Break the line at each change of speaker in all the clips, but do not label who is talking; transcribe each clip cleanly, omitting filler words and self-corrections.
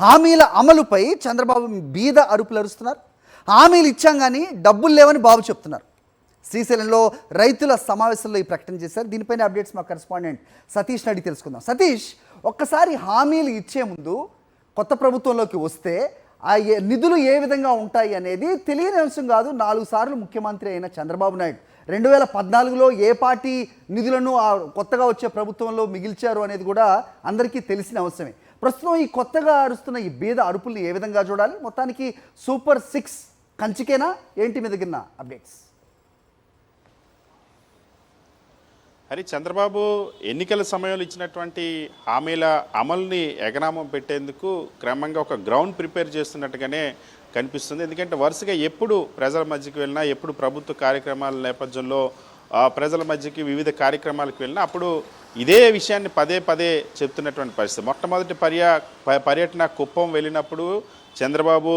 హామీల అమలుపై చంద్రబాబు బీద అరుపులు అరుస్తున్నారు. హామీలు ఇచ్చాం కానీ డబ్బులు లేవని బాబు చెప్తున్నారు. శ్రీశైలంలో రైతుల సమావేశంలో ఈ ప్రకటన చేశారు. దీనిపైన అప్డేట్స్ మా కరెస్పాండెంట్ సతీష్ అడిగి తెలుసుకుందాం. సతీష్, ఒక్కసారి హామీలు ఇచ్చే ముందు కొత్త ప్రభుత్వంలోకి వస్తే ఆ నిధులు ఏ విధంగా ఉంటాయి అనేది తెలియని అంశం కాదు. 4 సార్లు ముఖ్యమంత్రి అయిన చంద్రబాబు నాయుడు 2014లో ఏ పార్టీ నిధులను కొత్తగా వచ్చే ప్రభుత్వంలో మిగిల్చారు అనేది కూడా అందరికీ తెలిసిన అంశమే. ప్రస్తుతం ఈ కొత్తగా అరుస్తున్న ఈ బీద అరుపుల్ని ఏ విధంగా చూడాలి? మొత్తానికి సూపర్ 6 కంచికేనా ఏంటి మీ దగ్గర అప్డేట్స్?
అది చంద్రబాబు ఎన్నికల సమయంలో ఇచ్చినటువంటి హామీల అమలుని ఎగనామం పెట్టేందుకు క్రమంగా ఒక గ్రౌండ్ ప్రిపేర్ చేస్తున్నట్టుగానే కనిపిస్తుంది. ఎందుకంటే వరుసగా ఎప్పుడు ప్రజల మధ్యకి వెళ్ళినా, ఎప్పుడు ప్రభుత్వ కార్యక్రమాల నేపథ్యంలో ప్రజల మధ్యకి వివిధ కార్యక్రమాలకు వెళ్ళినా అప్పుడు ఇదే విషయాన్ని పదే పదే చెప్తున్నటువంటి పరిస్థితి. మొట్టమొదటి పర్యటన కుప్పం వెళ్ళినప్పుడు చంద్రబాబు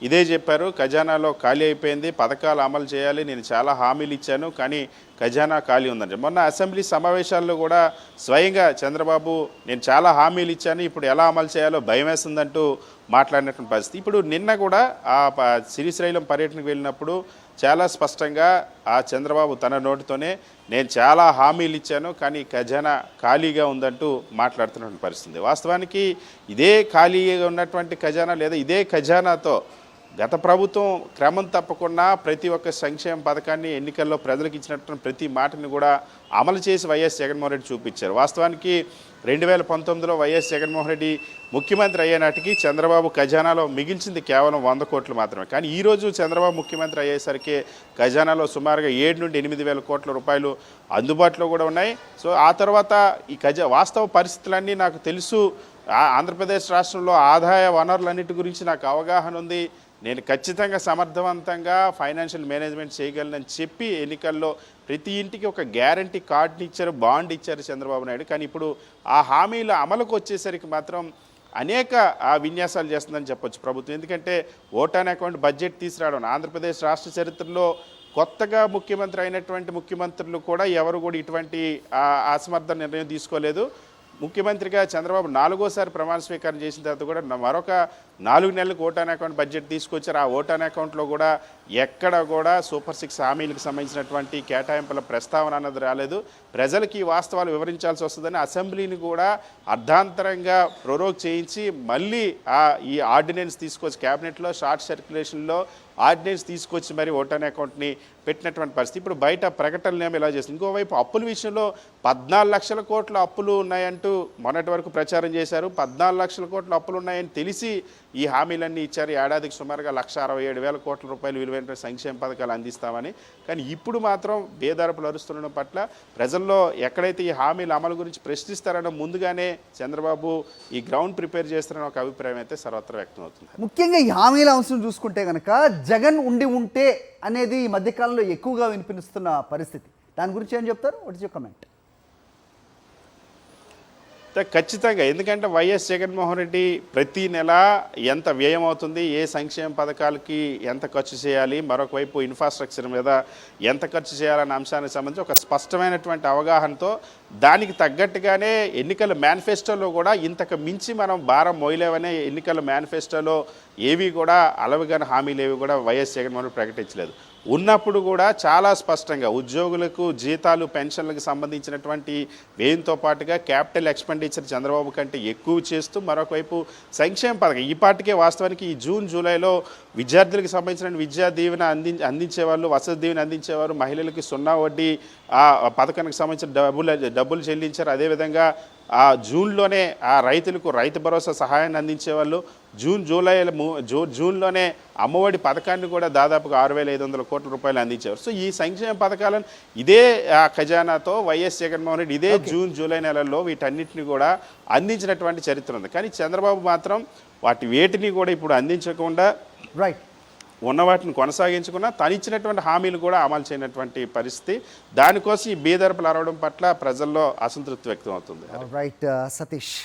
ఇదే చెప్పారు. ఖజానాలో ఖాళీ అయిపోయింది, పథకాలు అమలు చేయాలి, నేను చాలా హామీలు ఇచ్చాను, కానీ ఖజానా ఖాళీ ఉందంటే. మొన్న అసెంబ్లీ సమావేశాల్లో కూడా స్వయంగా చంద్రబాబు నేను చాలా హామీలు ఇచ్చాను, ఇప్పుడు ఎలా అమలు చేయాలో భయం వేస్తుందంటూ మాట్లాడినటువంటి పరిస్థితి. ఇప్పుడు నిన్న కూడా ఆ శ్రీశైలం పర్యటనకు వెళ్ళినప్పుడు చాలా స్పష్టంగా ఆ చంద్రబాబు తన నోటితోనే నేను చాలా హామీలు ఇచ్చాను, కానీ ఖజానా ఖాళీగా ఉందంటూ మాట్లాడుతున్నటువంటి పరిస్థితి. వాస్తవానికి ఇదే ఖాళీగా ఉన్నటువంటి ఖజానా లేదా ఇదే ఖజానాతో గత ప్రభుత్వం క్రమం తప్పకుండా ప్రతి ఒక్క సంక్షేమ పథకాన్ని ఎన్నికల్లో ప్రజలకు ఇచ్చినటువంటి ప్రతి మాటని కూడా అమలు చేసి వైఎస్ జగన్మోహన్ రెడ్డి చూపించారు. వాస్తవానికి 2019లో వైఎస్ జగన్మోహన్ రెడ్డి ముఖ్యమంత్రి అయ్యేనాటికి చంద్రబాబు ఖజానాలో మిగిల్చింది కేవలం 100 కోట్లు మాత్రమే. కానీ ఈరోజు చంద్రబాబు ముఖ్యమంత్రి అయ్యేసరికి ఖజానాలో సుమారుగా 7 నుండి 8 వేల కోట్ల రూపాయలు అందుబాటులో కూడా ఉన్నాయి. సో ఆ తర్వాత ఈ వాస్తవ పరిస్థితులన్నీ నాకు తెలుసు, ఆంధ్రప్రదేశ్ రాష్ట్రంలో ఆదాయ వనరులన్నిటి గురించి నాకు అవగాహన ఉంది, నేను ఖచ్చితంగా సమర్థవంతంగా ఫైనాన్షియల్ మేనేజ్మెంట్ చేయగలనని చెప్పి ఎన్నికల్లో ప్రతి ఇంటికి ఒక గ్యారంటీ కార్డుని ఇచ్చారు, బాండ్ ఇచ్చారు చంద్రబాబు నాయుడు. కానీ ఇప్పుడు ఆ హామీల అమలుకు వచ్చేసరికి మాత్రం అనేక విన్యాసాలు చేస్తుందని చెప్పొచ్చు ప్రభుత్వం. ఎందుకంటే ఓటాన్ అకౌంట్ బడ్జెట్ తీసుకురావడం, ఆంధ్రప్రదేశ్ రాష్ట్ర చరిత్రలో కొత్తగా ముఖ్యమంత్రి అయినటువంటి ముఖ్యమంత్రులు కూడా ఎవరు కూడా ఇటువంటి అసమర్థ నిర్ణయం తీసుకోలేదు. ముఖ్యమంత్రిగా చంద్రబాబు 4వసారి ప్రమాణ స్వీకారం చేసిన తర్వాత కూడా మరొక 4 నెలలకు ఓటాన్ అకౌంట్ బడ్జెట్ తీసుకొచ్చారు. ఆ ఓటాన్ అకౌంట్లో కూడా ఎక్కడ కూడా సూపర్ 6 హామీలకు సంబంధించినటువంటి కేటాయింపుల ప్రస్తావన అన్నది రాలేదు. ప్రజలకి ఈ వాస్తవాలు వివరించాల్సి వస్తుందని అసెంబ్లీని కూడా అర్ధాంతరంగా ప్రొరోగ్ చేయించి మళ్ళీ ఈ ఆర్డినెన్స్ తీసుకొచ్చి క్యాబినెట్లో షార్ట్ సర్క్యులేషన్లో ఆర్డినెన్స్ తీసుకొచ్చి మరి ఓటాన్ అకౌంట్ని పెట్టినటువంటి పరిస్థితి. ఇప్పుడు బయట ప్రకటనలేమో ఇలా చేస్తుంది. ఇంకోవైపు అప్పుల విషయంలో 14 లక్షల కోట్ల అప్పులు ఉన్నాయంటూ మొన్నటి వరకు ప్రచారం చేశారు. 14 లక్షల కోట్ల అప్పులు ఉన్నాయని తెలిసి ఈ హామీలన్నీ ఇచ్చారు. ఏడాదికి సుమారుగా 1,67,000 కోట్ల రూపాయలు విలువైన సంక్షేమ పథకాలు అందిస్తామని. కానీ ఇప్పుడు మాత్రం బేదరపులు అరుస్తుండడం పట్ల ప్రజల్లో ఎక్కడైతే ఈ హామీల అమలు గురించి ప్రశ్నిస్తారనో ముందుగానే చంద్రబాబు ఈ గ్రౌండ్ ప్రిపేర్ చేస్తారని ఒక అభిప్రాయం అయితే సర్వత్రా వ్యక్తం అవుతుంది.
ముఖ్యంగా ఈ హామీల అంశం చూసుకుంటే కనుక జగన్ ఉంటే అనేది ఈ మధ్యకాలంలో ఎక్కువగా వినిపిస్తున్న పరిస్థితి. దాని గురించి ఏం చెప్తారు? What is your comment?
ఖచ్చితంగా, ఎందుకంటే వైఎస్ జగన్మోహన్ రెడ్డి ప్రతి నెల ఎంత వ్యయం అవుతుంది, ఏ సంక్షేమ పథకాలకి ఎంత ఖర్చు చేయాలి, మరొక వైపు ఇన్ఫ్రాస్ట్రక్చర్ మీద ఎంత ఖర్చు చేయాలనే అంశానికి సంబంధించి ఒక స్పష్టమైనటువంటి అవగాహనతో దానికి తగ్గట్టుగానే ఎన్నికల మేనిఫెస్టోలో కూడా ఇంతకు మించి మనం భారం మోయలేవనే ఎన్నికల మేనిఫెస్టోలో ఏవి కూడా అలవిగాని హామీలు ఏవి కూడా వైఎస్ జగన్మోహన్ రెడ్డి ప్రకటించలేదు. ఉన్నప్పుడు కూడా చాలా స్పష్టంగా ఉద్యోగులకు జీతాలు పెన్షన్లకు సంబంధించినటువంటి వ్యయంతో పాటుగా క్యాపిటల్ ఎక్స్పెండిచర్ చంద్రబాబు కంటే ఎక్కువ చేస్తూ మరొకవైపు సంక్షేమ పథకం ఈ పాటికే వాస్తవానికి ఈ జూన్ జూలైలో విద్యార్థులకు సంబంధించిన విద్యా దీవెన అందించేవాళ్ళు, వసతి దీవెన అందించేవారు, మహిళలకి 0 వడ్డీ పథకానికి సంబంధించిన డబ్బులు చెల్లించారు. అదేవిధంగా జూన్లోనే రైతులకు రైతు భరోసా సహాయాన్ని అందించేవాళ్ళు. జూన్లోనే అమ్మఒడి పథకాన్ని కూడా దాదాపుగా 6,500 కోట్ల రూపాయలు అందించేవారు. సో ఈ సంక్షేమ పథకాలను ఇదే ఖజానాతో వైఎస్ జగన్మోహన్ రెడ్డి ఇదే జూన్ జూలై నెలల్లో వీటన్నిటిని కూడా అందించినటువంటి చరిత్ర ఉంది. కానీ చంద్రబాబు మాత్రం వేటిని కూడా ఇప్పుడు అందించకుండా ఉన్న వాటిని కొనసాగించుకున్నా తను ఇచ్చినటువంటి హామీలు కూడా అమలు చేయనటువంటి పరిస్థితి. దానికోసం ఈ బీదరపులు అరవడం పట్ల ప్రజల్లో అసంతృప్తి వ్యక్తం అవుతుంది.
సతీష్.